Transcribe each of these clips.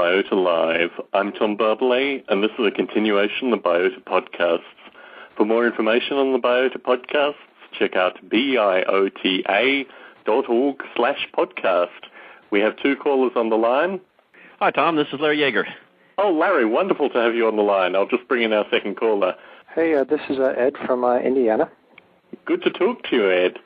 Biota Live. I'm Tom Barbalet, and this is a continuation of the Biota podcasts. For more information on the Biota podcasts, check out biota.org/podcast. We have two callers on the line. Hi, Tom. This is Larry Yaeger. Oh, Larry, wonderful to have you on the line. I'll just bring in our second caller. Hey, this is Ed from Indiana. Good to talk to you, Ed.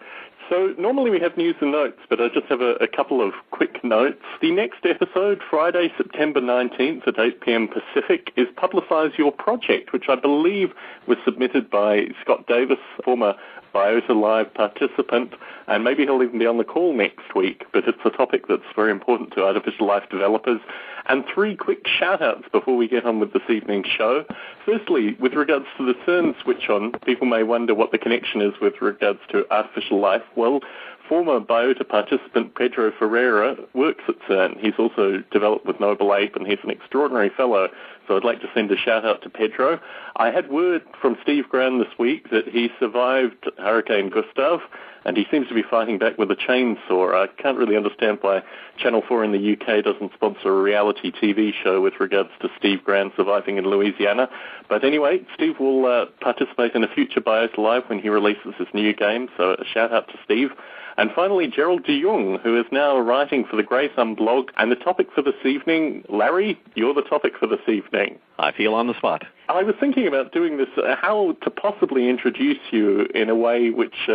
So normally we have news and notes, but I just have a couple of quick notes. The next episode, Friday, September 19th at 8 p.m. Pacific, is Publicize Your Project, which I believe was submitted by Scott Davis, former Biota Live participant, and maybe he'll even be on the call next week, but it's a topic that's very important to artificial life developers. And three quick shout-outs before we get on with this evening's show. Firstly, with regards to the CERN switch-on, people may wonder what the connection is with regards to artificial life. Well, former Biota participant Pedro Ferreira works at CERN. He's also developed with Noble Ape, and he's an extraordinary fellow, so I'd like to send a shout-out to Pedro. I had word from Steve Brown this week that he survived Hurricane Gustav, and he seems to be fighting back with a chainsaw. I can't really understand why Channel 4 in the UK doesn't sponsor a reality TV show with regards to Steve Grant surviving in Louisiana. But anyway, Steve will participate in a future Biota Live when he releases his new game, so a shout-out to Steve. And finally, Gerald de Jong, who is now writing for the Grey Thumb blog. And the topic for this evening, Larry, you're the topic for this evening. I feel on the spot. I was thinking about doing this, how to possibly introduce you in a way which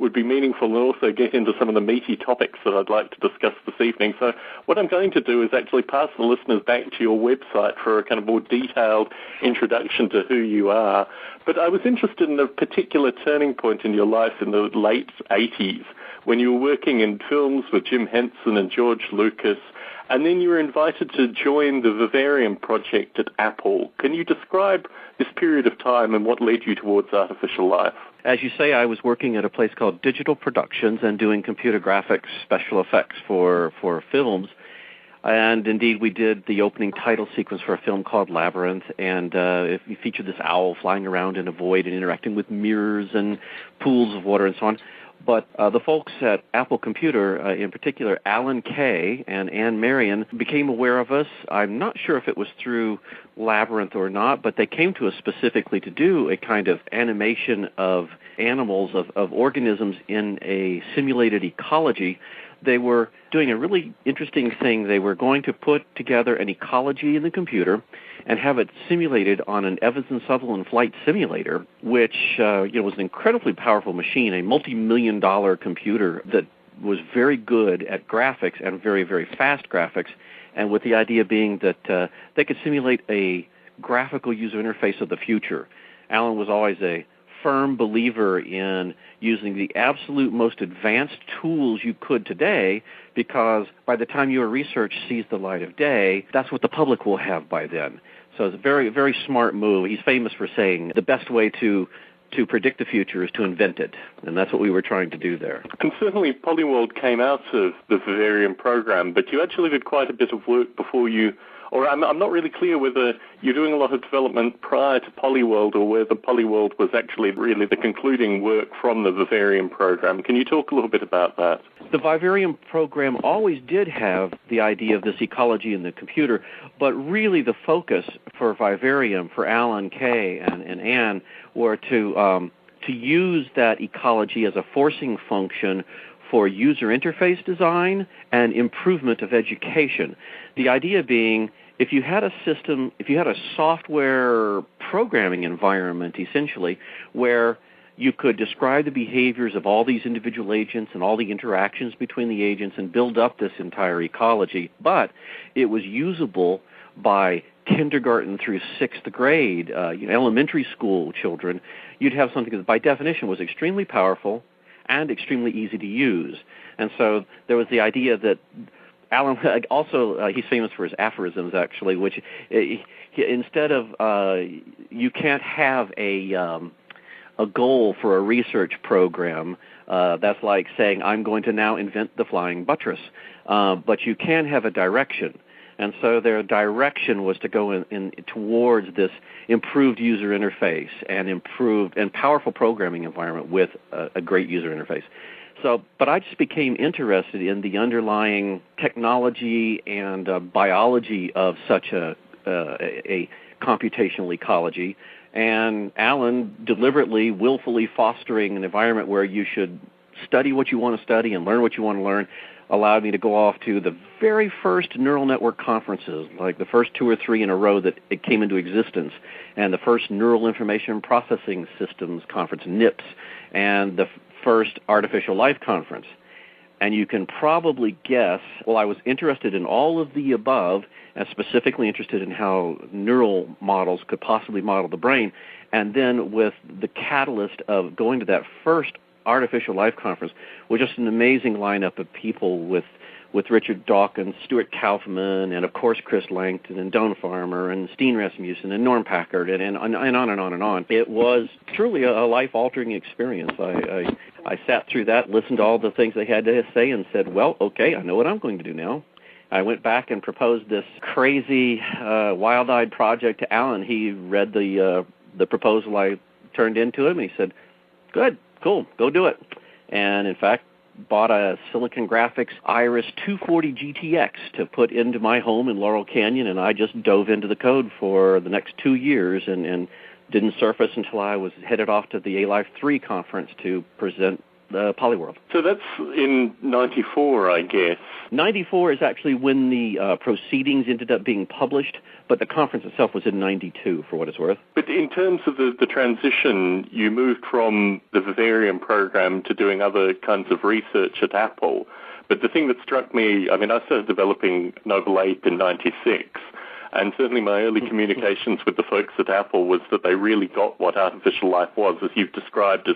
would be meaningful and also get into some of the meaty topics that I'd like to discuss this evening. So what I'm going to do is actually pass the listeners back to your website for a kind of more detailed introduction to who you are. But I was interested in a particular turning point in your life in the late 80s, when you were working in films with Jim Henson and George Lucas, and then you were invited to join the Vivarium project at Apple. Can you describe this period of time and what led you towards artificial life? As you say, I was working at a place called Digital Productions and doing computer graphics, special effects for films. And indeed, we did the opening title sequence for a film called Labyrinth, and it featured this owl flying around in a void and interacting with mirrors and pools of water and so on. But the folks at Apple Computer, in particular Alan Kay and Anne Marion, became aware of us. I'm not sure if it was through Labyrinth or not, but they came to us specifically to do a kind of animation of animals, of organisms in a simulated ecology. They were doing a really interesting thing. They were going to put together an ecology in the computer and have it simulated on an Evans and Sutherland flight simulator, which was an incredibly powerful machine, a multi-million-dollar computer that was very good at graphics and very, very fast graphics, and with the idea being that they could simulate a graphical user interface of the future. Alan was always a firm believer in using the absolute most advanced tools you could today, because by the time your research sees the light of day, that's what the public will have by then. So it's a very, very smart move. He's famous for saying the best way to predict the future is to invent it, and that's what we were trying to do there. And certainly Polyworld came out of the Vivarium program, but you actually did quite a bit of work before you, or I'm not really clear whether you're doing a lot of development prior to Polyworld or whether Polyworld was actually really the concluding work from the Vivarium program. Can you talk a little bit about that? The Vivarium program always did have the idea of this ecology in the computer, but really the focus for Vivarium, for Alan Kay and Anne, were to use that ecology as a forcing function for user interface design and improvement of education. The idea being, if you had a system, if you had a software programming environment, essentially, where you could describe the behaviors of all these individual agents and all the interactions between the agents and build up this entire ecology, but it was usable by kindergarten through 6th grade, elementary school children, you'd have something that by definition was extremely powerful and extremely easy to use. And so there was the idea that Alan, also, he's famous for his aphorisms, actually, which instead of, you can't have a goal for a research program, that's like saying, I'm going to now invent the flying buttress. But you can have a direction. And so their direction was to go in towards this improved user interface and improved and powerful programming environment with a great user interface. But I just became interested in the underlying technology and biology of such a computational ecology, and Alan deliberately, willfully fostering an environment where you should study what you want to study and learn what you want to learn, allowed me to go off to the very first neural network conferences, like the first 2 or 3 in a row that it came into existence, and the first Neural Information Processing Systems Conference, NIPS, and the first Artificial Life Conference. And you can probably guess, well, I was interested in all of the above, and specifically interested in how neural models could possibly model the brain, and then with the catalyst of going to that first Artificial Life Conference was just an amazing lineup of people with Richard Dawkins, Stuart Kauffman, and of course Chris Langton and Don Farmer and Steen Rasmussen and Norm Packard and on and on and on and on. It was truly a life-altering experience. I sat through that, listened to all the things they had to say, and said, well, okay, I know what I'm going to do now. I went back and proposed this crazy, wild-eyed project to Alan. He read the proposal I turned into him, and he said, good, cool, go do it. And in fact, bought a Silicon Graphics Iris 240 GTX to put into my home in Laurel Canyon, and I just dove into the code for the next 2 years and didn't surface until I was headed off to the A-Life 3 conference to present Polyworld. So that's in 94, I guess. 94 is actually when the proceedings ended up being published, but the conference itself was in 92, for what it's worth. But in terms of the transition, you moved from the Vivarium program to doing other kinds of research at Apple. But the thing that struck me, I mean, I started developing Noble Ape in 96, and certainly my early communications with the folks at Apple was that they really got what artificial life was, as you've described, as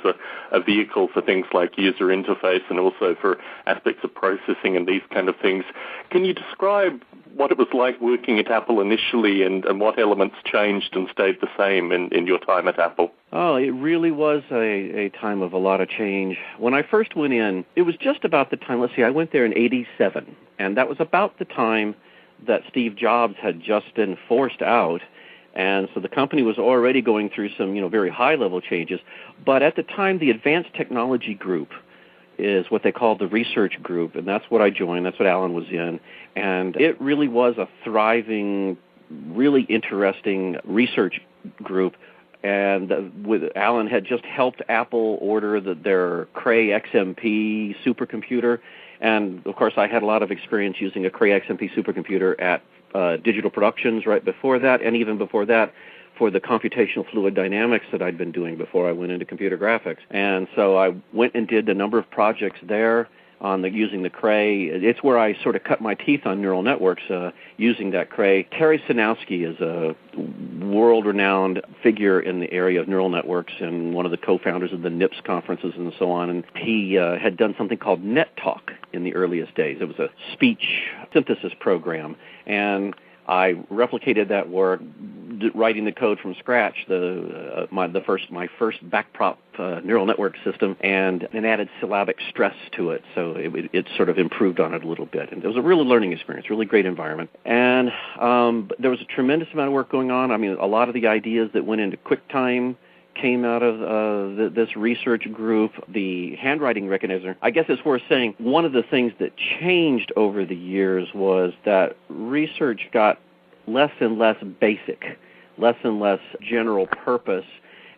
a vehicle for things like user interface and also for aspects of processing and these kind of things. Can you describe what it was like working at Apple initially and what elements changed and stayed the same in your time at Apple? Oh, it really was a time of a lot of change. When I first went in, it was just about the time, I went there in 87, and that was about the time that Steve Jobs had just been forced out, and so the company was already going through some, very high-level changes. But at the time, the Advanced Technology Group is what they called the research group, and that's what I joined. That's what Alan was in, and it really was a thriving, really interesting research group. And Alan had just helped Apple order their Cray XMP supercomputer. And, of course, I had a lot of experience using a Cray XMP supercomputer at Digital Productions right before that, and even before that for the computational fluid dynamics that I'd been doing before I went into computer graphics. And so I went and did a number of projects there using the Cray. It's where I sort of cut my teeth on neural networks using that Cray. Terry Sinowski is a world-renowned figure in the area of neural networks and one of the co-founders of the NIPS conferences and so on. And he had done something called NetTalk in the earliest days. It was a speech synthesis program. And I replicated that work, writing the code from scratch, my first backprop neural network system, and added syllabic stress to it, so it sort of improved on it a little bit. And it was a real learning experience, really great environment. And there was a tremendous amount of work going on. I mean, a lot of the ideas that went into QuickTime came out of this research group. The handwriting recognizer, I guess it's worth saying, one of the things that changed over the years was that research got less and less basic, less and less general purpose,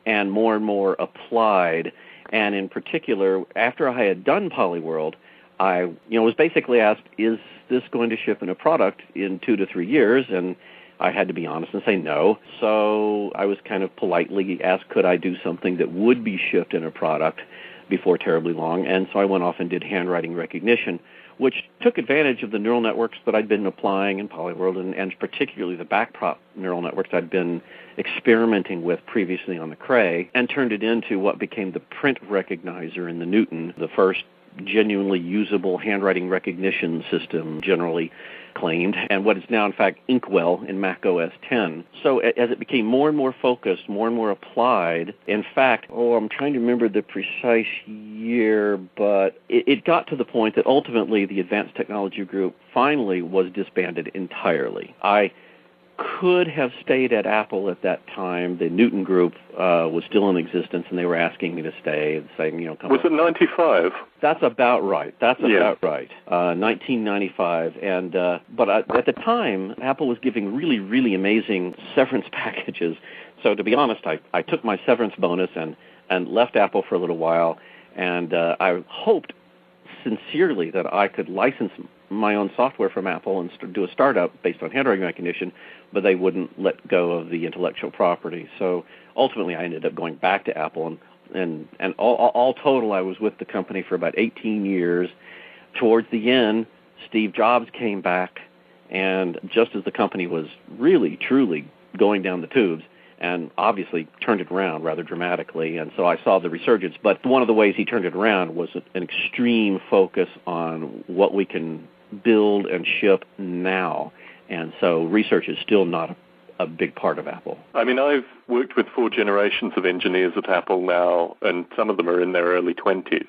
and more applied. And in particular, after I had done Polyworld, I was basically asked, is this going to ship in a product in 2 to 3 years? And I had to be honest and say no. So I was kind of politely asked, could I do something that would be shipped in a product before terribly long? And so I went off and did handwriting recognition, which took advantage of the neural networks that I'd been applying in Polyworld, and particularly the backprop neural networks I'd been experimenting with previously on the Cray, and turned it into what became the print recognizer in the Newton, the first genuinely usable handwriting recognition system generally claimed, and what is now, in fact, Inkwell in Mac OS X. So as it became more and more focused, more and more applied, in fact, I'm trying to remember the precise year, but it got to the point that ultimately the Advanced Technology Group finally was disbanded entirely. I could have stayed at Apple at that time. The Newton Group was still in existence, and they were asking me to stay, saying, come Was it 95? That's about right. About right. 1995. And but at the time, Apple was giving really, really amazing severance packages. So to be honest, I took my severance bonus and left Apple for a little while, and I hoped sincerely that I could license my own software from Apple and do a startup based on handwriting recognition, but they wouldn't let go of the intellectual property. So ultimately, I ended up going back to Apple, and all total, I was with the company for about 18 years. Towards the end, Steve Jobs came back, and just as the company was really, truly going down the tubes, and obviously turned it around rather dramatically, and so I saw the resurgence. But one of the ways he turned it around was an extreme focus on what we can build and ship now, and so research is still not a big part of Apple. I mean, I've worked with 4 generations of engineers at Apple now, and some of them are in their early 20s.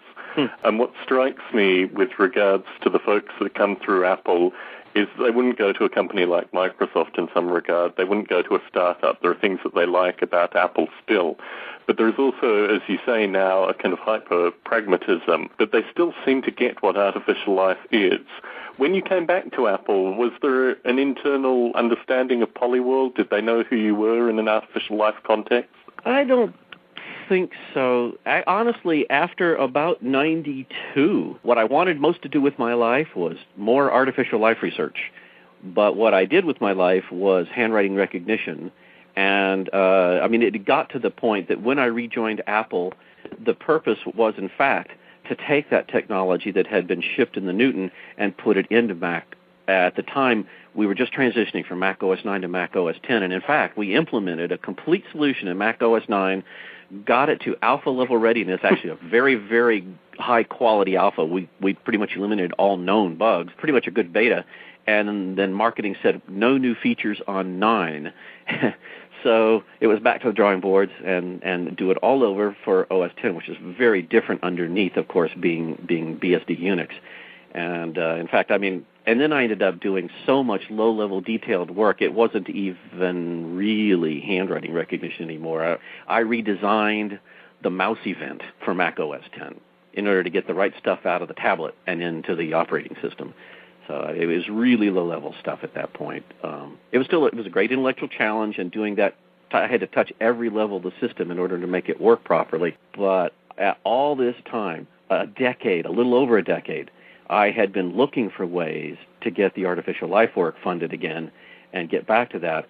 And what strikes me with regards to the folks that come through Apple is they wouldn't go to a company like Microsoft in some regard. They wouldn't go to a startup. There are things that they like about Apple still. But there's also, as you say now, a kind of hyper-pragmatism, that they still seem to get what artificial life is. When you came back to Apple, was there an internal understanding of Polyworld? Did they know who you were in an artificial life context? I don't think so. Honestly, after about 92, what I wanted most to do with my life was more artificial life research. But what I did with my life was handwriting recognition. And, it got to the point that when I rejoined Apple, the purpose was, in fact, to take that technology that had been shipped in the Newton and put it into Mac. At the time, we were just transitioning from Mac OS 9 to Mac OS 10. And, in fact, we implemented a complete solution in Mac OS 9, got it to alpha-level readiness, actually a very, very high-quality alpha. We pretty much eliminated all known bugs, pretty much a good beta. And then marketing said, no new features on 9. So it was back to the drawing boards and do it all over for OS 10, which is very different underneath, of course, being BSD Unix. And, in fact, and then I ended up doing so much low-level detailed work, it wasn't even really handwriting recognition anymore. I redesigned the mouse event for Mac OS 10 in order to get the right stuff out of the tablet and into the operating system. So it was really low-level stuff at that point. It was a great intellectual challenge, and doing that, I had to touch every level of the system in order to make it work properly. But at all this time, a little over a decade, I had been looking for ways to get the artificial life work funded again and get back to that,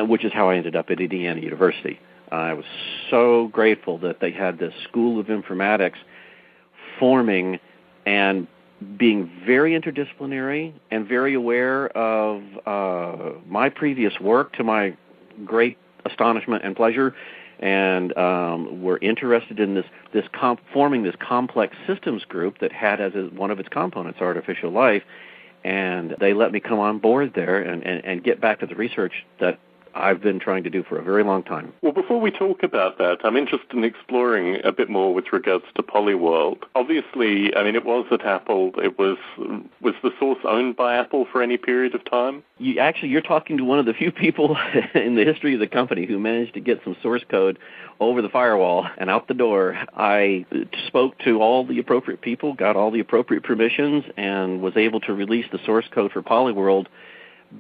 which is how I ended up at Indiana University. I was so grateful that they had this School of Informatics forming and being very interdisciplinary and very aware of my previous work, to my great astonishment and pleasure, and were interested in forming this complex systems group that had as one of its components artificial life, and they let me come on board there and get back to the research that I've been trying to do for a very long time. Well, before we talk about that, I'm interested in exploring a bit more with regards to Polyworld. Obviously, it was at Apple. Was the source owned by Apple for any period of time? You're talking to one of the few people in the history of the company who managed to get some source code over the firewall and out the door. I spoke to all the appropriate people, got all the appropriate permissions, and was able to release the source code for Polyworld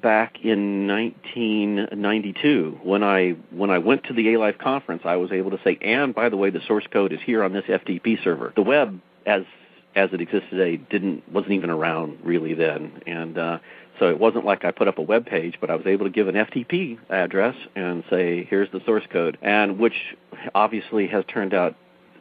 back in 1992. When I went to the A-Life conference, I was able to say, and by the way, the source code is here on this FTP server. The web, as it exists today, wasn't even around really then, and so it wasn't like I put up a web page, but I was able to give an FTP address and say, here's the source code, and which obviously has turned out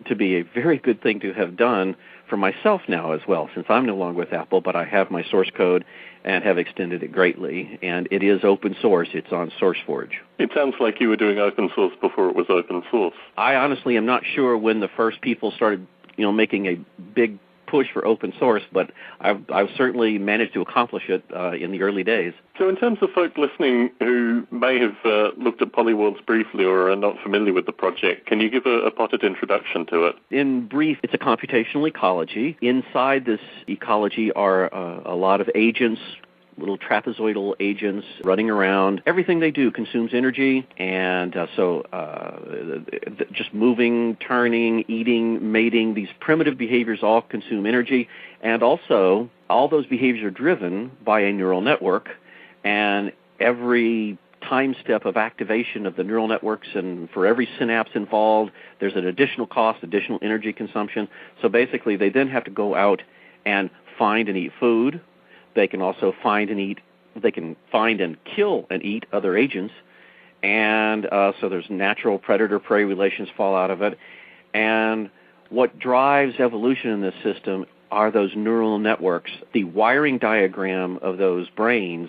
to be a very good thing to have done for myself now as well, since I'm no longer with Apple, but I have my source code and have extended it greatly, and it is open source. It's on SourceForge. It sounds like you were doing open source before it was open source. I honestly am not sure when the first people started, making a big push for open source, but I've certainly managed to accomplish it in the early days. So in terms of folk listening who may have looked at Polyworlds briefly or are not familiar with the project, can you give a potted introduction to it? In brief, it's a computational ecology. Inside this ecology are a lot of agents little trapezoidal agents running around. Everything they do consumes energy, and just moving, turning, eating, mating, these primitive behaviors all consume energy, and also all those behaviors are driven by a neural network, and every time step of activation of the neural networks, and for every synapse involved, there's an additional cost, additional energy consumption. So basically, they then have to go out and find and eat food. They can also find and kill and eat other agents. And so there's natural predator-prey relations fall out of it. And what drives evolution in this system are those neural networks. The wiring diagram of those brains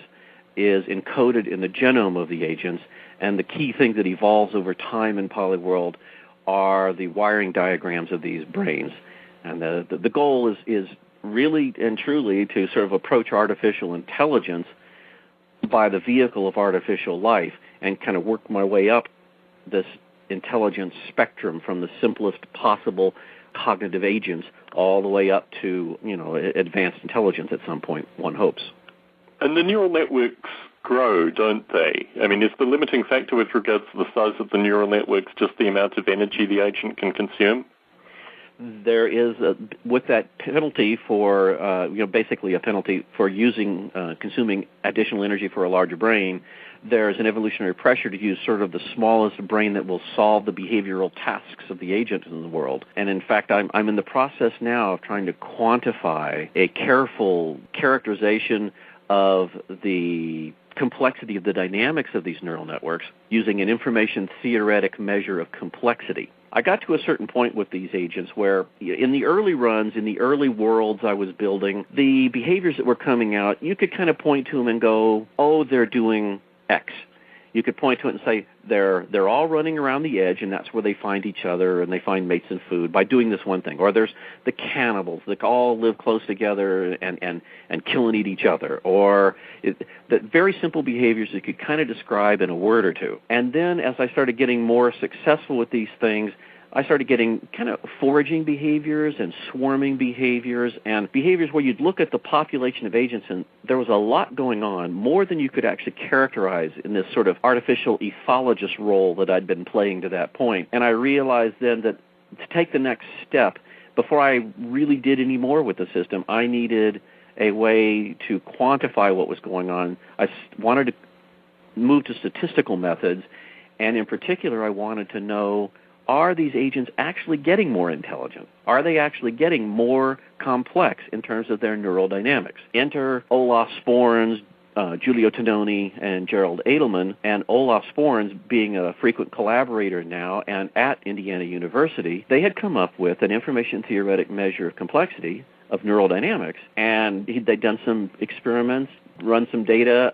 is encoded in the genome of the agents, and the key thing that evolves over time in Polyworld are the wiring diagrams of these brains. And the goal is really and truly to sort of approach artificial intelligence by the vehicle of artificial life and kind of work my way up this intelligence spectrum from the simplest possible cognitive agents all the way up to, advanced intelligence at some point, one hopes. And the neural networks grow, don't they? I mean, is the limiting factor with regards to the size of the neural networks just the amount of energy the agent can consume? There is, with that penalty for, basically a penalty for consuming additional energy for a larger brain, there's an evolutionary pressure to use sort of the smallest brain that will solve the behavioral tasks of the agent in the world. And in fact, I'm in the process now of trying to quantify a careful characterization of the complexity of the dynamics of these neural networks using an information theoretic measure of complexity. I got to a certain point with these agents where in the early runs, in the early worlds I was building, the behaviors that were coming out, you could kind of point to them and go, oh, they're doing X. You could point to it and say they're all running around the edge, and that's where they find each other and they find mates and food by doing this one thing. Or there's the cannibals that all live close together and kill and eat each other. Or the very simple behaviors that you could kind of describe in a word or two. And then as I started getting more successful with these things, I started getting kind of foraging behaviors and swarming behaviors and behaviors where you'd look at the population of agents and there was a lot going on, more than you could actually characterize in this sort of artificial ethologist role that I'd been playing to that point. And I realized then that to take the next step, before I really did any more with the system, I needed a way to quantify what was going on. I wanted to move to statistical methods, and in particular, I wanted to know, are these agents actually getting more intelligent? Are they actually getting more complex in terms of their neural dynamics? Enter Olaf Sporns, Giulio Tononi, and Gerald Edelman, and Olaf Sporns being a frequent collaborator now and at Indiana University, they had come up with an information theoretic measure of complexity of neural dynamics, and they'd done some experiments, run some data.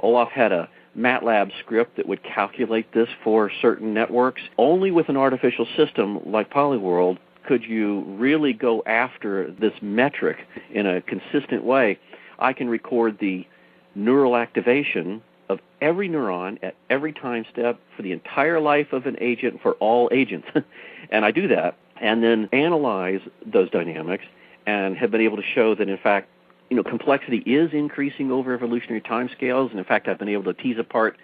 Olaf had a MATLAB script that would calculate this for certain networks. Only with an artificial system like Polyworld could you really go after this metric in a consistent way. I can record the neural activation of every neuron at every time step for the entire life of an agent for all agents. And I do that and then analyze those dynamics and have been able to show that, in fact, complexity is increasing over evolutionary timescales, and in fact, I've been able to tease apart,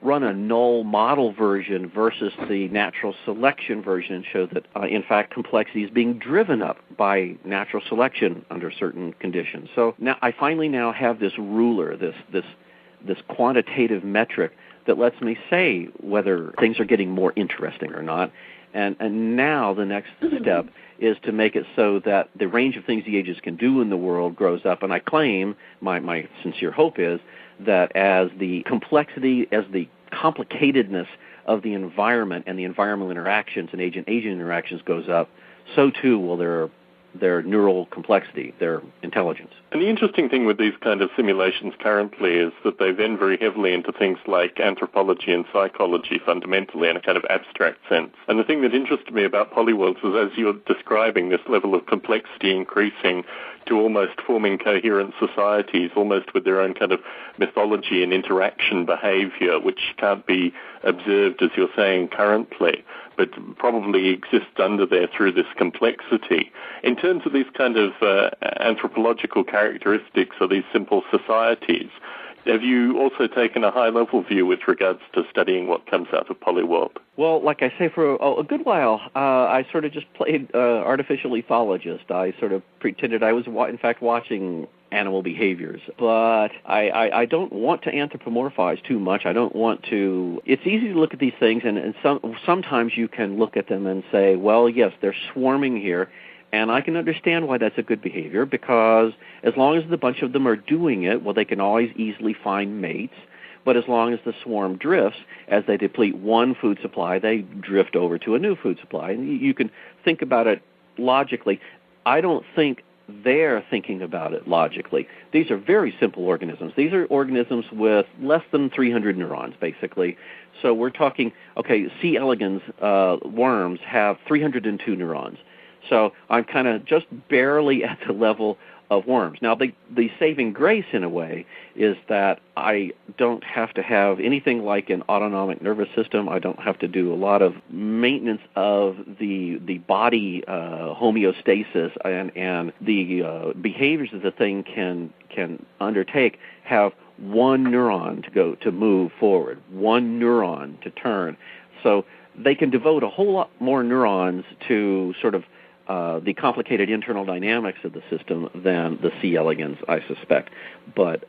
run a null model version versus the natural selection version and show that, in fact, complexity is being driven up by natural selection under certain conditions. So now I finally now have this ruler, this quantitative metric that lets me say whether things are getting more interesting or not. And now the next step is to make it so that the range of things the agents can do in the world grows up. And I claim, my sincere hope is, that as the complexity, as the complicatedness of the environment and the environmental interactions and agent-agent interactions goes up, so too will their neural complexity, their intelligence. And the interesting thing with these kind of simulations currently is that they then very heavily into things like anthropology and psychology fundamentally in a kind of abstract sense. And the thing that interested me about Polyworlds is, as you're describing this level of complexity increasing, to almost forming coherent societies, almost with their own kind of mythology and interaction behavior, which can't be observed, as you're saying, currently, but probably exists under there through this complexity. In terms of these kind of anthropological characteristics of these simple societies, have you also taken a high-level view with regards to studying what comes out of Polyworld? Well, like I say, for a good while, I sort of just played artificial ethologist. I sort of pretended I was, in fact, watching animal behaviors. But I don't want to anthropomorphize too much. I don't want to... It's easy to look at these things, and sometimes you can look at them and say, well, yes, they're swarming here. And I can understand why that's a good behavior, because as long as the bunch of them are doing it, well, they can always easily find mates. But as long as the swarm drifts, as they deplete one food supply, they drift over to a new food supply. And you can think about it logically. I don't think they're thinking about it logically. These are very simple organisms. These are organisms with less than 300 neurons, basically. So we're talking, okay, C. elegans worms have 302 neurons. So I'm kind of just barely at the level of worms. Now, the saving grace, in a way, is that I don't have to have anything like an autonomic nervous system. I don't have to do a lot of maintenance of the body homeostasis, and the behaviors that the thing can undertake have one neuron to move forward, one neuron to turn. So they can devote a whole lot more neurons to sort of the complicated internal dynamics of the system than the C. elegans, I suspect. But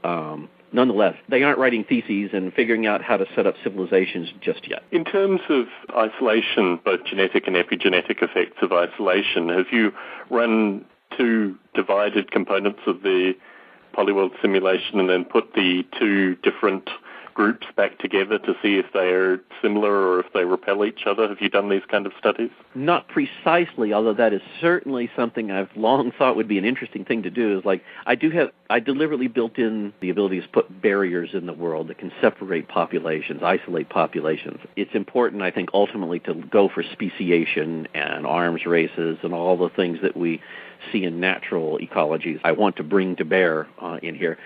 nonetheless, they aren't writing theses and figuring out how to set up civilizations just yet. In terms of isolation, both genetic and epigenetic effects of isolation, have you run two divided components of the Polyworld simulation and then put the two different groups back together to see if they are similar or if they repel each other? Have you done these kind of studies? Not precisely, although that is certainly something I've long thought would be an interesting thing to do. Is like I deliberately built in the ability to put barriers in the world that can separate populations, isolate populations. It's important, I think, ultimately to go for speciation and arms races and all the things that we see in natural ecologies. I want to bring to bear in here.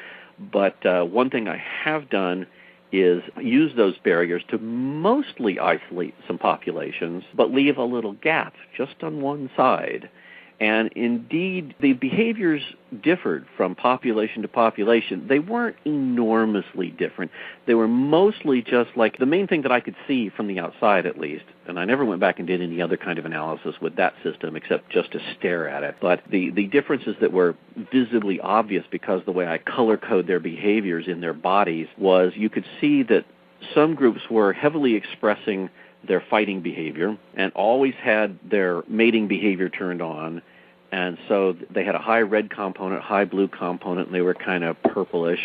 But one thing I have done is use those barriers to mostly isolate some populations, but leave a little gap just on one side. And indeed, the behaviors differed from population to population. They weren't enormously different. They were mostly just like the main thing that I could see from the outside, at least. And I never went back and did any other kind of analysis with that system except just to stare at it. But the differences that were visibly obvious because the way I color code their behaviors in their bodies was you could see that some groups were heavily expressing their fighting behavior and always had their mating behavior turned on. And so they had a high red component, high blue component, and they were kind of purplish.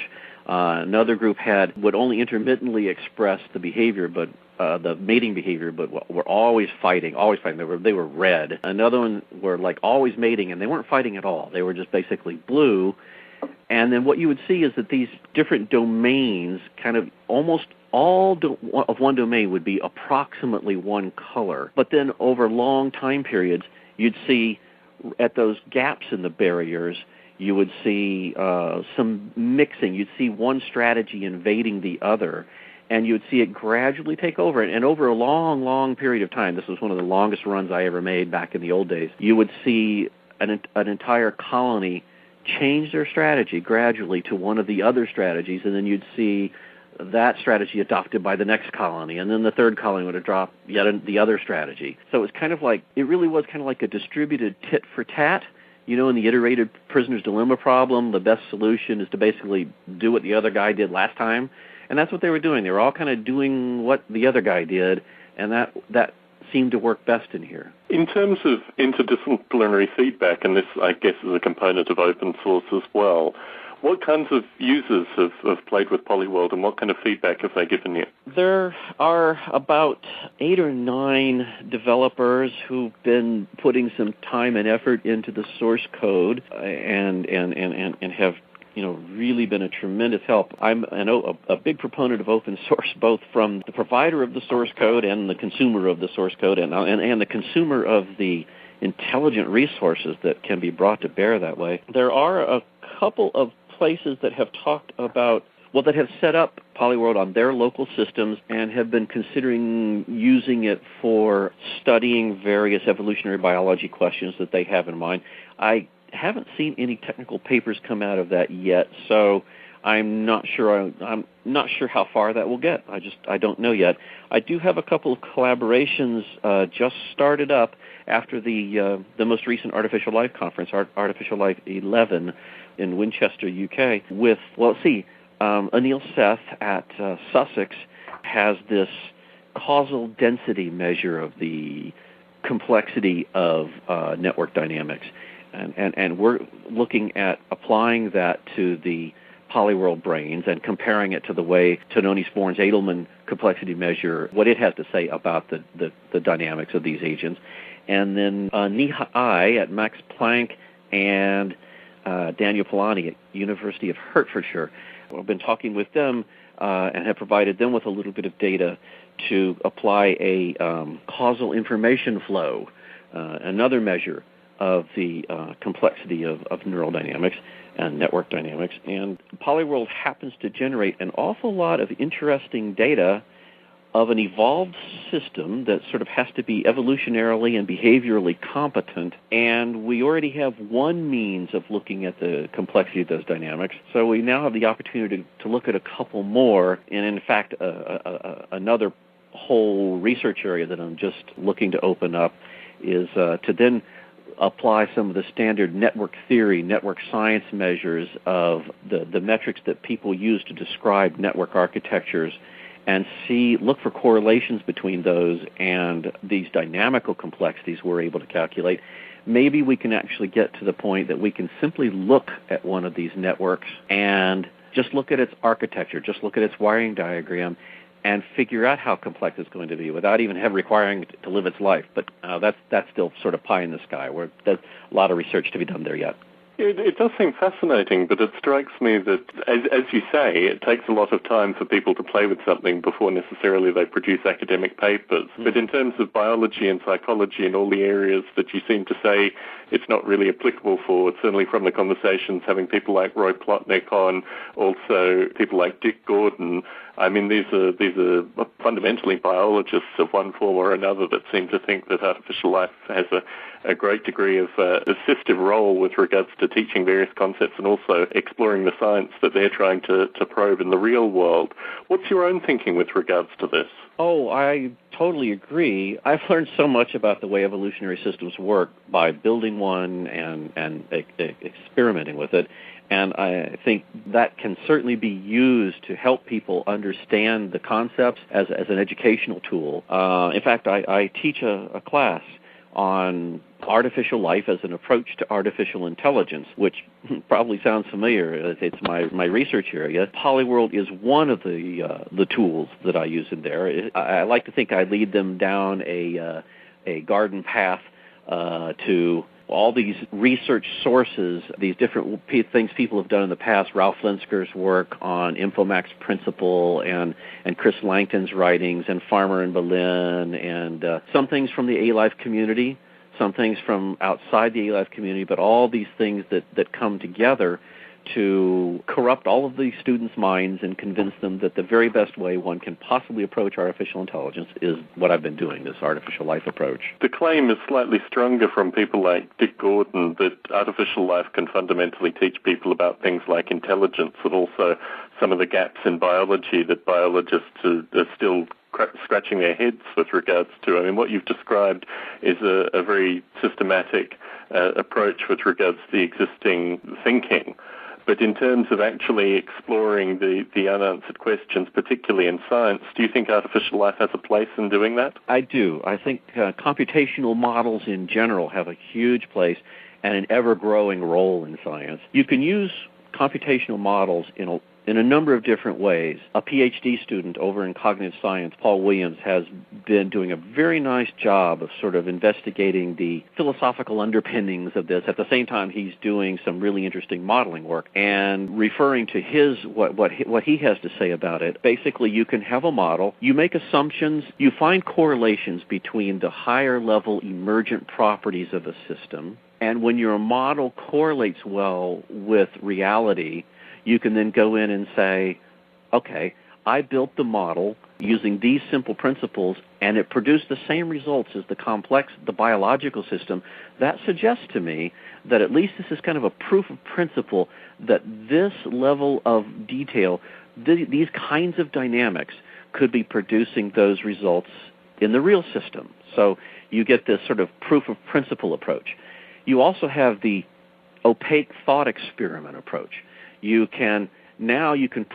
Another group would only intermittently express the behavior, but the mating behavior, but were always fighting. They were red. Another one were like always mating, and they weren't fighting at all. They were just basically blue. And then what you would see is that these different domains, kind of almost all of one domain would be approximately one color. But then over long time periods, you'd see at those gaps in the barriers, you would see some mixing. You'd see one strategy invading the other, and you would see it gradually take over. And over a long, long period of time, this was one of the longest runs I ever made back in the old days, you would see an entire colony change their strategy gradually to one of the other strategies, and then you'd see that strategy adopted by the next colony, and then the third colony would adopt yet the other strategy. So it really was kind of like a distributed tit for tat. You know, in the iterated prisoner's dilemma problem, the best solution is to basically do what the other guy did last time, and that's what they were doing. They were all kind of doing what the other guy did, and that seemed to work best in here. In terms of interdisciplinary feedback, and this, I guess, is a component of open source as well, what kinds of users have played with Polyworld, and what kind of feedback have they given you? There are about 8 or 9 developers who've been putting some time and effort into the source code and have really been a tremendous help. I'm a big proponent of open source, both from the provider of the source code and the consumer of the source code, and the consumer of the intelligent resources that can be brought to bear that way. There are a couple of places that have talked about, that have set up Polyworld on their local systems and have been considering using it for studying various evolutionary biology questions that they have in mind. I haven't seen any technical papers come out of that yet, so I'm not sure how far that will get. I don't know yet. I do have a couple of collaborations just started up after the most recent Artificial Life conference, Artificial Life 11 in Winchester, UK, with, Anil Seth at Sussex has this causal density measure of the complexity of network dynamics. And we're looking at applying that to the Polyworld brains and comparing it to the way Tononi Sporn's Edelman complexity measure, what it has to say about the dynamics of these agents. And then Nihai at Max Planck and Daniel Polanyi at University of Hertfordshire. I've been talking with them and have provided them with a little bit of data to apply a causal information flow, another measure of the complexity of neural dynamics and network dynamics. And Polyworld happens to generate an awful lot of interesting data of an evolved system that sort of has to be evolutionarily and behaviorally competent, and we already have one means of looking at the complexity of those dynamics. So we now have the opportunity to look at a couple more, and in fact, another whole research area that I'm just looking to open up is to then apply some of the standard network theory, network science measures of the metrics that people use to describe network architectures, and look for correlations between those and these dynamical complexities we're able to calculate. Maybe we can actually get to the point that we can simply look at one of these networks and just look at its architecture, just look at its wiring diagram, and figure out how complex it's going to be without even requiring it to live its life. But that's still sort of pie in the sky. There's a lot of research to be done there yet. It does seem fascinating, but it strikes me that, as you say, it takes a lot of time for people to play with something before necessarily they produce academic papers. But in terms of biology and psychology and all the areas that you seem to say it's not really applicable for, certainly from the conversations having people like Roy Plotnick on, also people like Dick Gordon, I mean, these are fundamentally biologists of one form or another that seem to think that artificial life has a great degree of assistive role with regards to teaching various concepts and also exploring the science that they're trying to probe in the real world. What's your own thinking with regards to this? Oh, I totally agree. I've learned so much about the way evolutionary systems work by building one and experimenting with it. And I think that can certainly be used to help people understand the concepts as an educational tool. In fact, I teach a class on artificial life as an approach to artificial intelligence, which probably sounds familiar. It's my research area. Polyworld is one of the tools that I use in there. I like to think I lead them down a garden path to all these research sources, these different things people have done in the past, Ralph Linsker's work on Infomax Principle and Chris Langton's writings and Farmer and Berlin, and some things from the A-Life community, some things from outside the A-Life community, but all these things that come together to corrupt all of these students' minds and convince them that the very best way one can possibly approach artificial intelligence is what I've been doing, this artificial life approach. The claim is slightly stronger from people like Dick Gordon that artificial life can fundamentally teach people about things like intelligence and also some of the gaps in biology that biologists are still scratching their heads with regards to. I mean, what you've described is a very systematic approach with regards to the existing thinking. But in terms of actually exploring the unanswered questions, particularly in science, do you think artificial life has a place in doing that? I do. I think computational models in general have a huge place and an ever-growing role in science. You can use computational models in in a number of different ways. A PhD student over in cognitive science, Paul Williams, has been doing a very nice job of sort of investigating the philosophical underpinnings of this. At the same time, he's doing some really interesting modeling work and referring to what he has to say about it. Basically, you can have a model, you make assumptions, you find correlations between the higher level emergent properties of a system, and when your model correlates well with reality, you can then go in and say, okay, I built the model using these simple principles, and it produced the same results as the biological system. That suggests to me that at least this is kind of a proof of principle that this level of detail, these kinds of dynamics, could be producing those results in the real system. So you get this sort of proof of principle approach. You also have the opaque thought experiment approach. You can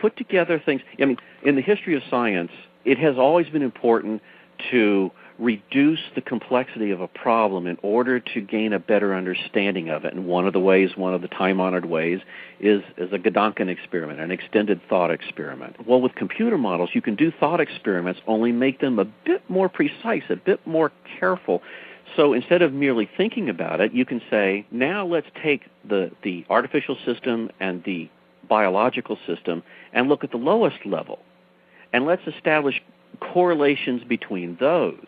put together things. I mean, in the history of science, it has always been important to reduce the complexity of a problem in order to gain a better understanding of it. And one of the time-honored ways, is a Gedanken experiment, an extended thought experiment. Well, with computer models, you can do thought experiments, only make them a bit more precise, a bit more careful. So instead of merely thinking about it, you can say, now let's take the artificial system and the biological system and look at the lowest level. And let's establish correlations between those.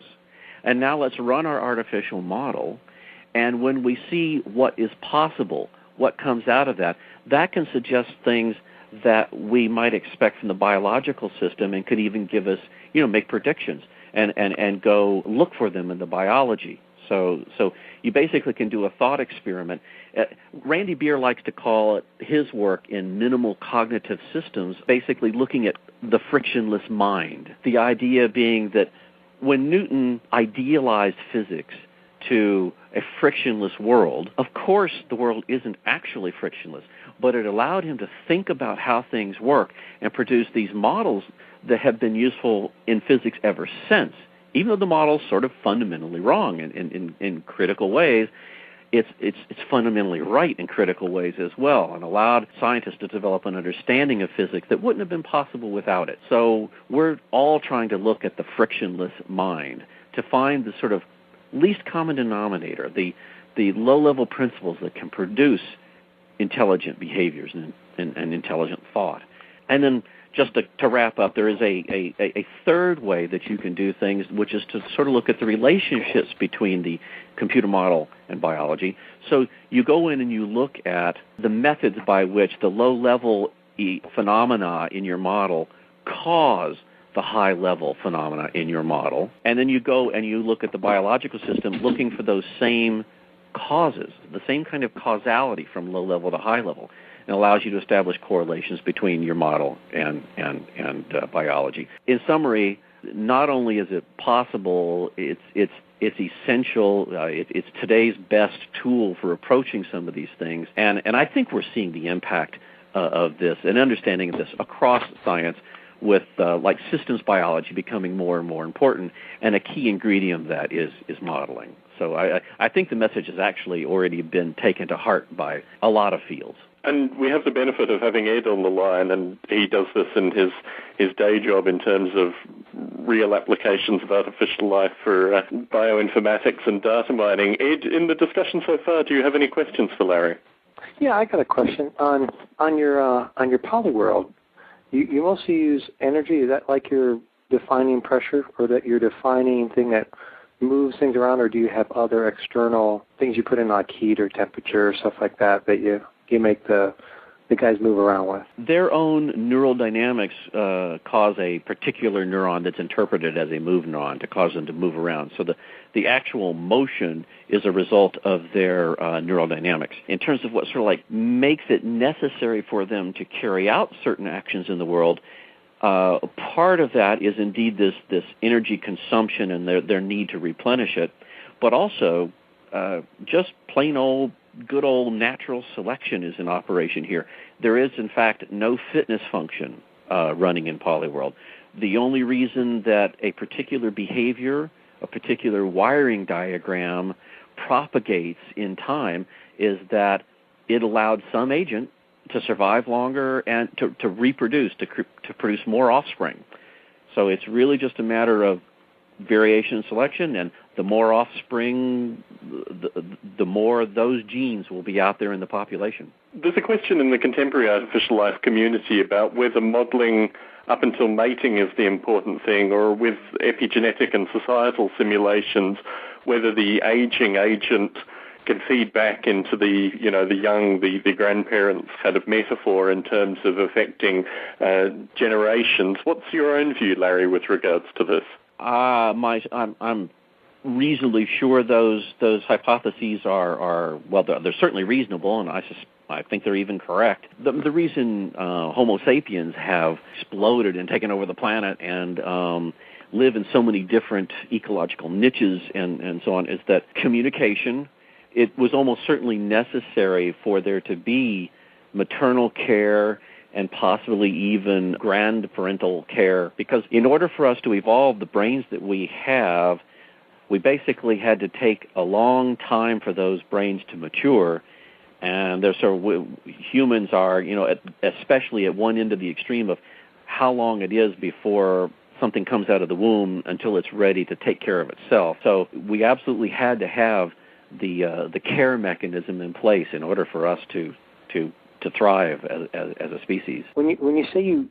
And now let's run our artificial model. And when we see what is possible, what comes out of that, that can suggest things that we might expect from the biological system and could even give us, make predictions and go look for them in the biology. So you basically can do a thought experiment. Randy Beer likes to call it, his work in minimal cognitive systems, basically looking at the frictionless mind. The idea being that when Newton idealized physics to a frictionless world, of course the world isn't actually frictionless, but it allowed him to think about how things work and produce these models that have been useful in physics ever since. Even though the model's sort of fundamentally wrong in critical ways, it's fundamentally right in critical ways as well, and allowed scientists to develop an understanding of physics that wouldn't have been possible without it. So we're all trying to look at the frictionless mind to find the sort of least common denominator, the low-level principles that can produce intelligent behaviors and intelligent thought. And then just to wrap up, there is a third way that you can do things, which is to sort of look at the relationships between the computer model and biology. So you go in and you look at the methods by which the low-level phenomena in your model cause the high-level phenomena in your model. And then you go and you look at the biological system looking for those same causes, the same kind of causality from low level to high level. It allows you to establish correlations between your model and biology. In summary, not only is it possible, it's essential. It's today's best tool for approaching some of these things, and I think we're seeing the impact of this and understanding of this across science, with like systems biology becoming more and more important, and a key ingredient of that is modeling. So I think the message has actually already been taken to heart by a lot of fields. And we have the benefit of having Ed on the line, and he does this in his day job in terms of real applications of artificial life for bioinformatics and data mining. Ed, in the discussion so far, do you have any questions for Larry? Yeah, I got a question on your polyworld. You mostly use energy. Is that like you're defining pressure, or that you're defining thing that moves things around, or do you have other external things you put in, like heat or temperature or stuff like that you make the guys move around with? Their own neural dynamics cause a particular neuron that's interpreted as a move neuron to cause them to move around. So the actual motion is a result of their neural dynamics. In terms of what sort of like makes it necessary for them to carry out certain actions in the world, part of that is indeed this energy consumption and their need to replenish it, but also just plain old good old natural selection is in operation here. There is, in fact, no fitness function running in Polyworld. The only reason that a particular behavior, a particular wiring diagram propagates in time is that it allowed some agent to survive longer and to reproduce, to produce more offspring. So it's really just a matter of variation and selection, and the more offspring, the more those genes will be out there in the population. There's a question in the contemporary artificial life community about whether modeling up until mating is the important thing, or with epigenetic and societal simulations, whether the aging agent can feed back into the young, the grandparents kind of metaphor in terms of affecting generations. What's your own view, Larry, with regards to this? I'm reasonably sure those hypotheses are well, they're certainly reasonable, and I think they're even correct. The reason Homo sapiens have exploded and taken over the planet and live in so many different ecological niches and so on is that communication. It was almost certainly necessary for there to be maternal care and possibly even grandparental care, because in order for us to evolve the brains that we have, we basically had to take a long time for those brains to mature. And humans are, especially at one end of the extreme of how long it is before something comes out of the womb until it's ready to take care of itself. So we absolutely had to have the care mechanism in place in order for us to thrive as a species. When you say you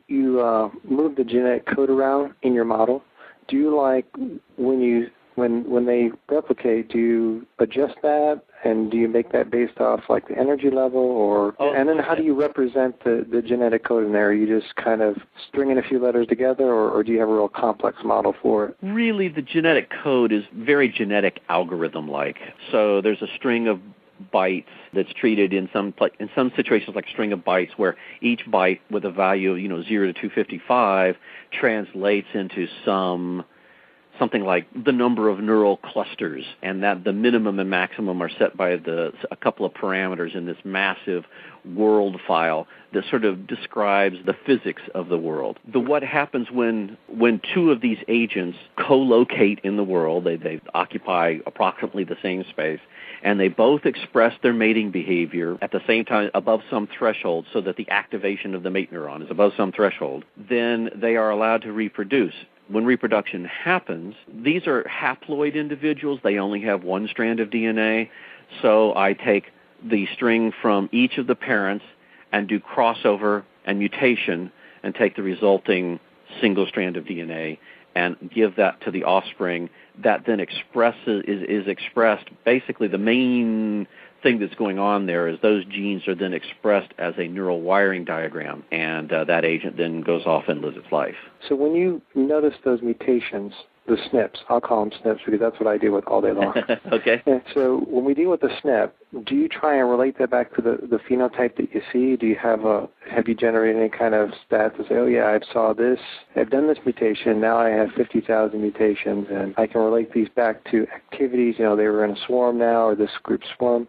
move the genetic code around in your model, do you when they replicate, do you adjust that, and do you make that based off like the energy level, and then how do you represent the genetic code in there? Are you just kind of stringing a few letters together, or do you have a real complex model for it? Really, the genetic code is very genetic algorithm-like. So there's a string of bytes that's treated in some situations like a string of bytes, where each byte with a value of 0 to 255 translates into something like the number of neural clusters, and that the minimum and maximum are set by a couple of parameters in this massive world file that sort of describes the physics of the world. What happens when two of these agents co-locate in the world, they occupy approximately the same space, and they both express their mating behavior at the same time above some threshold, so that the activation of the mate neuron is above some threshold, then they are allowed to reproduce. When reproduction happens, these are haploid individuals. They only have one strand of DNA. So I take the string from each of the parents and do crossover and mutation and take the resulting single strand of DNA and give that to the offspring. That then is expressed. Basically, the main thing that's going on there is those genes are then expressed as a neural wiring diagram, and that agent then goes off and lives its life. So when you notice those mutations, the SNPs, I'll call them SNPs because that's what I deal with all day long. Okay. And so when we deal with the SNP, do you try and relate that back to the phenotype that you see? Do you have you generated any kind of stats to say, oh yeah, I saw this, I've done this mutation, now I have 50,000 mutations, and I can relate these back to activities, they were in a swarm now, or this group swarm.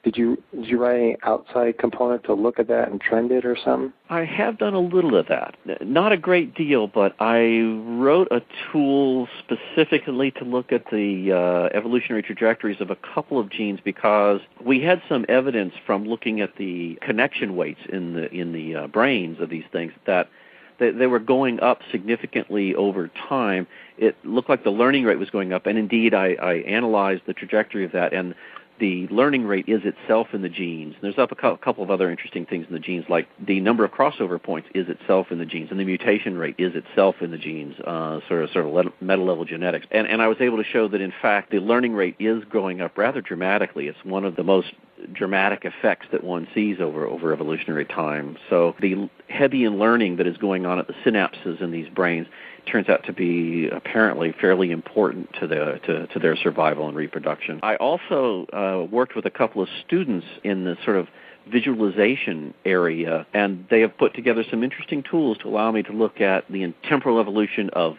Did you write any outside component to look at that and trend it or something? I have done a little of that. Not a great deal, but I wrote a tool specifically to look at the evolutionary trajectories of a couple of genes, because we had some evidence from looking at the connection weights in the brains of these things that they were going up significantly over time. It looked like the learning rate was going up, and indeed I analyzed the trajectory of that, and the learning rate is itself in the genes. There's a couple of other interesting things in the genes, like the number of crossover points is itself in the genes, and the mutation rate is itself in the genes, sort of meta-level genetics. And I was able to show that, in fact, the learning rate is going up rather dramatically. It's one of the most dramatic effects that one sees over evolutionary time. So the heavy in learning that is going on at the synapses in these brains turns out to be apparently fairly important to their survival and reproduction. I also worked with a couple of students in the sort of visualization area, and they have put together some interesting tools to allow me to look at the temporal evolution of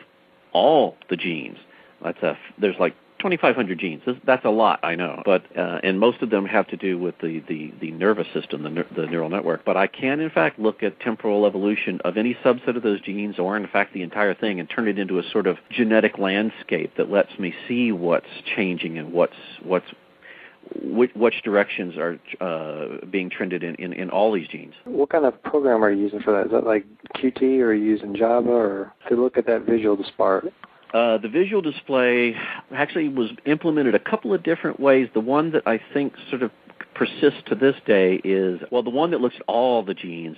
all the genes. There's like 2,500 genes. That's a lot, I know, but and most of them have to do with the nervous system, the neural network. But I can, in fact, look at temporal evolution of any subset of those genes, or in fact the entire thing, and turn it into a sort of genetic landscape that lets me see what's changing and what's which directions are being trended in all these genes. What kind of program are you using for that? Is that like Qt, or are you using Java, or to look at that visual display? The visual display actually was implemented a couple of different ways. The one that I think sort of persists to this day is, well, the one that looks at all the genes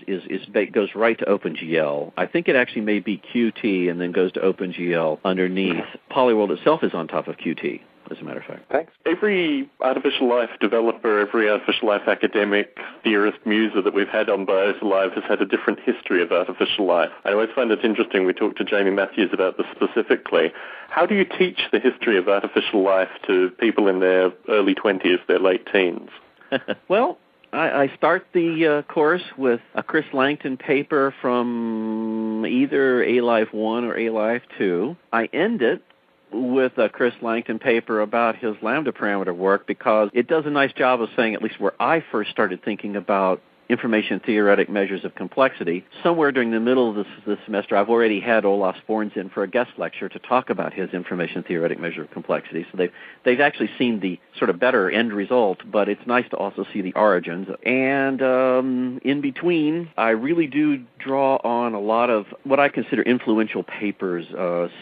goes right to OpenGL. I think it actually may be Qt and then goes to OpenGL underneath. Polyworld itself is on top of Qt, as a matter of fact. Thanks. Every artificial life developer, every artificial life academic, theorist, muser that we've had on Biota Live has had a different history of artificial life. I always find it interesting. We talked to Jamie Matthews about this specifically. How do you teach the history of artificial life to people in their early 20s, their late teens? Well, I start the course with a Chris Langton paper from either A-Life 1 or A-Life 2. I end it with a Chris Langton paper about his lambda parameter work because it does a nice job of saying, at least where I first started thinking about information theoretic measures of complexity. Somewhere during the middle of this semester, I've already had Olaf Sporns in for a guest lecture to talk about his information theoretic measure of complexity. So they've actually seen the sort of better end result, but it's nice to also see the origins. And in between, I really do draw on a lot of what I consider influential papers,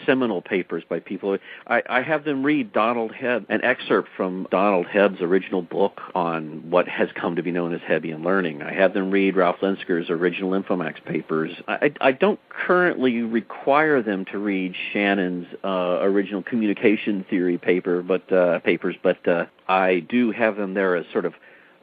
seminal papers by people. I have them read an excerpt from Donald Hebb's original book on what has come to be known as Hebbian learning. I have them read Ralph Linsker's original Infomax papers. I don't currently require them to read Shannon's original communication theory papers, but I do have them there as sort of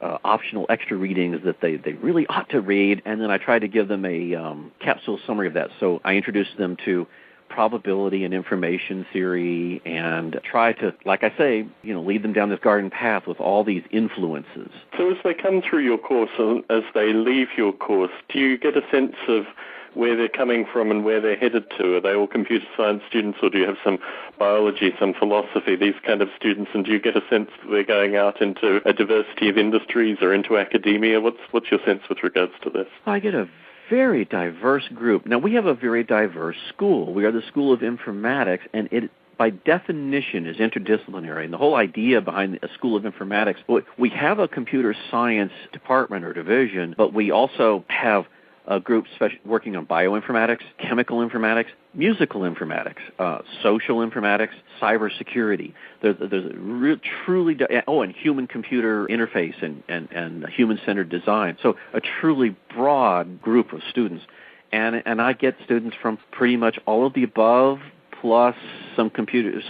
optional extra readings that they really ought to read, and then I try to give them a capsule summary of that. So I introduce them to probability and information theory and try to, like I say, lead them down this garden path with all these influences. So as they come through your course, as they leave your course, do you get a sense of where they're coming from and where they're headed to? Are they all computer science students, or do you have some biology, some philosophy, these kind of students, and do you get a sense that they're going out into a diversity of industries or into academia? What's your sense with regards to this? I get a very diverse group. Now, we have a very diverse school. We are the School of Informatics, and it, by definition, is interdisciplinary. And the whole idea behind a School of Informatics, we have a computer science department or division, but we also have a group working on bioinformatics, chemical informatics, musical informatics, social informatics, cybersecurity. There's and human-computer interface and human-centered design. So a truly broad group of students. And I get students from pretty much all of the above, plus some computer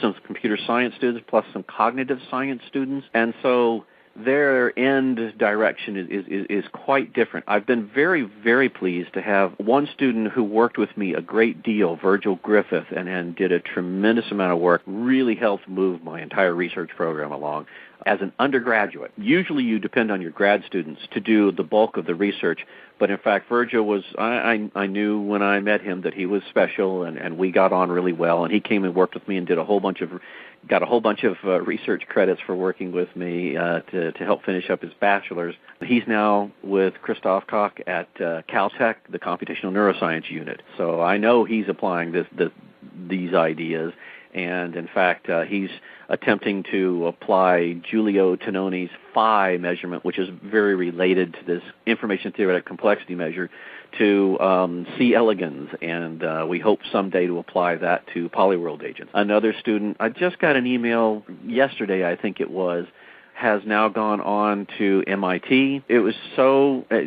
science students, plus some cognitive science students. And so their end direction is quite different. I've been very, very pleased to have one student who worked with me a great deal, Virgil Griffith, and did a tremendous amount of work, really helped move my entire research program along. As an undergraduate, usually you depend on your grad students to do the bulk of the research, but in fact, Virgil was, I knew when I met him that he was special, and we got on really well, and he came and worked with me and got a whole bunch of research credits for working with me to help finish up his bachelor's. He's now with Christoph Koch at Caltech, the Computational Neuroscience Unit. So I know he's applying these ideas. And in fact, he's attempting to apply Giulio Tononi's phi measurement, which is very related to this information theoretic complexity measure, to C. elegans, and we hope someday to apply that to polyworld agents. Another student, I just got an email yesterday, I think it was, has now gone on to MIT. It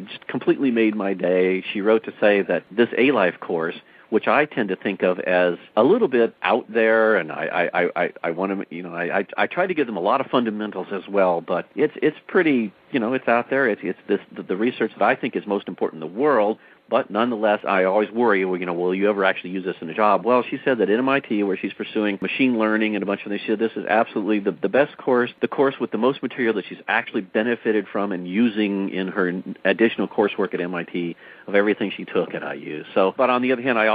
just completely made my day. She wrote to say that this A-Life course, which I tend to think of as a little bit out there, and I want to, I try to give them a lot of fundamentals as well, but it's pretty, it's out there. It's the research that I think is most important in the world. But nonetheless, I always worry, will you ever actually use this in a job? Well, she said that at MIT, where she's pursuing machine learning and a bunch of things, she said this is absolutely the best course, the course with the most material that she's actually benefited from and using in her additional coursework at MIT of everything she took at IU. So, but on the other hand, I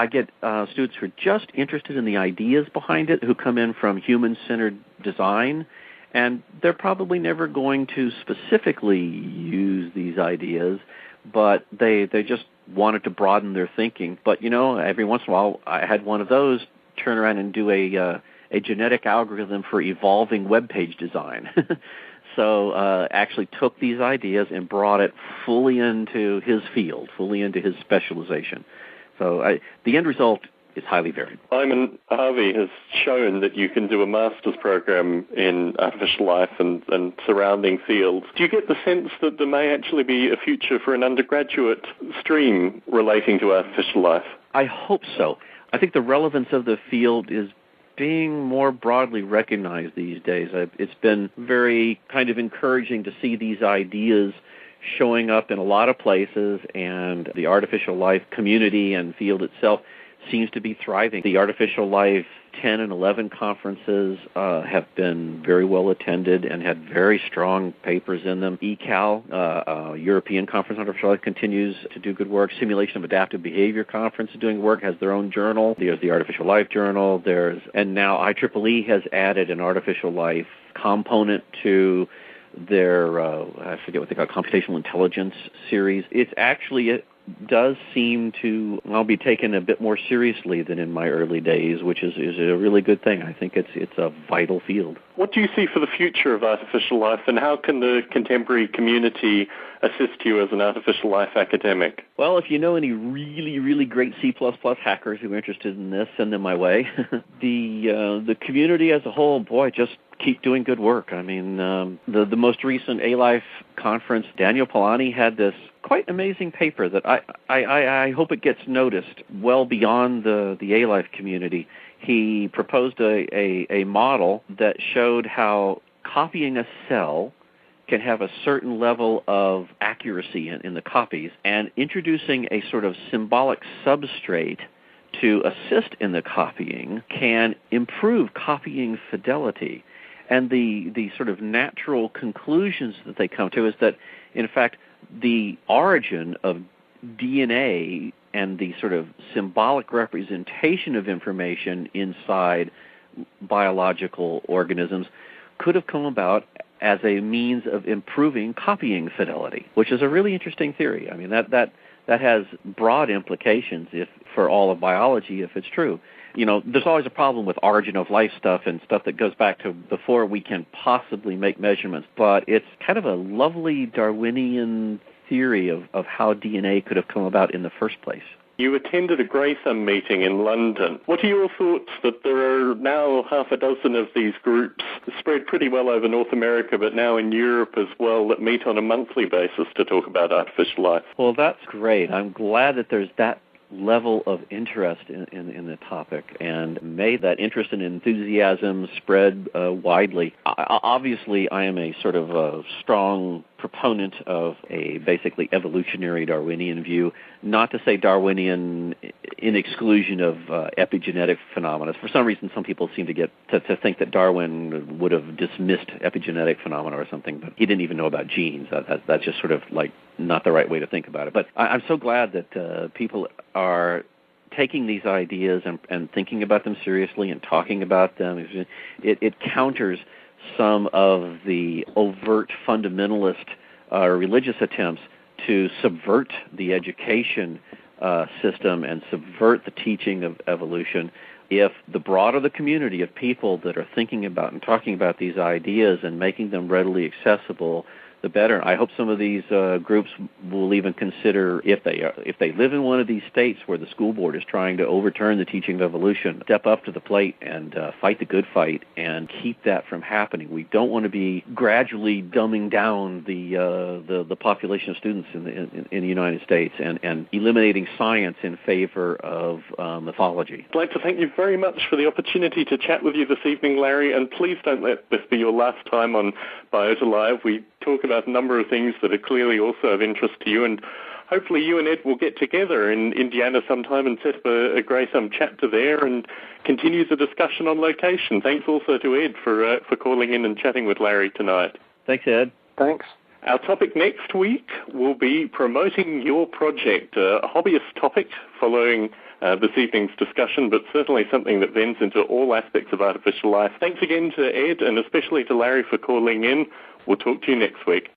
get students who are just interested in the ideas behind it, who come in from human-centered design, and they're probably never going to specifically use these ideas, but they just wanted to broaden their thinking. But, every once in a while, I had one of those turn around and do a genetic algorithm for evolving web page design. So actually took these ideas and brought it fully into his field, fully into his specialization. So the end result is highly varied. Simon Harvey has shown that you can do a master's program in artificial life and surrounding fields. Do you get the sense that there may actually be a future for an undergraduate stream relating to artificial life? I hope so. I think the relevance of the field is being more broadly recognized these days. It's been very kind of encouraging to see these ideas showing up in a lot of places, and the artificial life community and field itself seems to be thriving. The Artificial Life 10 and 11 conferences have been very well attended and had very strong papers in them. ECAL, European Conference on Artificial Life, continues to do good work. Simulation of Adaptive Behavior Conference is doing work, has their own journal. There's the Artificial Life Journal. And now IEEE has added an artificial life component to their, I forget what they call it, computational intelligence series. It's actually does seem to be taken a bit more seriously than in my early days, which is a really good thing. I think it's a vital field. What do you see for the future of artificial life, and how can the contemporary community assist you as an artificial life academic? Well, if you know any really, really great C++ hackers who are interested in this, send them my way. The community as a whole, boy, just keep doing good work. I mean, the most recent A-Life conference, Daniel Polanyi had this quite amazing paper that I hope it gets noticed well beyond the A-Life community. He proposed a model that showed how copying a cell can have a certain level of accuracy in the copies, and introducing a sort of symbolic substrate to assist in the copying can improve copying fidelity. And the sort of natural conclusions that they come to is that, in fact, the origin of DNA and the sort of symbolic representation of information inside biological organisms could have come about as a means of improving copying fidelity, which is a really interesting theory. I mean, that has broad implications for all of biology if it's true. You know, there's always a problem with origin of life stuff and stuff that goes back to before we can possibly make measurements, but it's kind of a lovely Darwinian theory of how DNA could have come about in the first place. You attended a Graytham meeting in London. What are your thoughts that there are now half a dozen of these groups spread pretty well over North America, but now in Europe as well, that meet on a monthly basis to talk about artificial life? Well, that's great. I'm glad that there's that level of interest in the topic, and may that interest and enthusiasm spread widely. Obviously, I am a sort of a strong proponent of a basically evolutionary Darwinian view, not to say Darwinian in exclusion of epigenetic phenomena. For some reason, some people seem to get to think that Darwin would have dismissed epigenetic phenomena or something, but he didn't even know about genes. That's just sort of like not the right way to think about it. But I'm so glad that people are taking these ideas and thinking about them seriously and talking about them. It counters some of the overt fundamentalist religious attempts to subvert the education system and subvert the teaching of evolution. If the broader the community of people that are thinking about and talking about these ideas and making them readily accessible, the better. I hope some of these groups will even consider, if they live in one of these states where the school board is trying to overturn the teaching of evolution, step up to the plate and fight the good fight and keep that from happening. We don't want to be gradually dumbing down the population of students in the United States and eliminating science in favor of mythology. I'd like to thank you very much for the opportunity to chat with you this evening, Larry, and please don't let this be your last time on Biota Live. We talk about a number of things that are clearly also of interest to you, and hopefully you and Ed will get together in Indiana sometime and set up a Graytham chapter there and continue the discussion on location. Thanks also to Ed for calling in and chatting with Larry tonight. Thanks, Ed. Thanks. Our topic next week will be promoting your project, a hobbyist topic following this evening's discussion, but certainly something that vents into all aspects of artificial life. Thanks again to Ed and especially to Larry for calling in. We'll talk to you next week.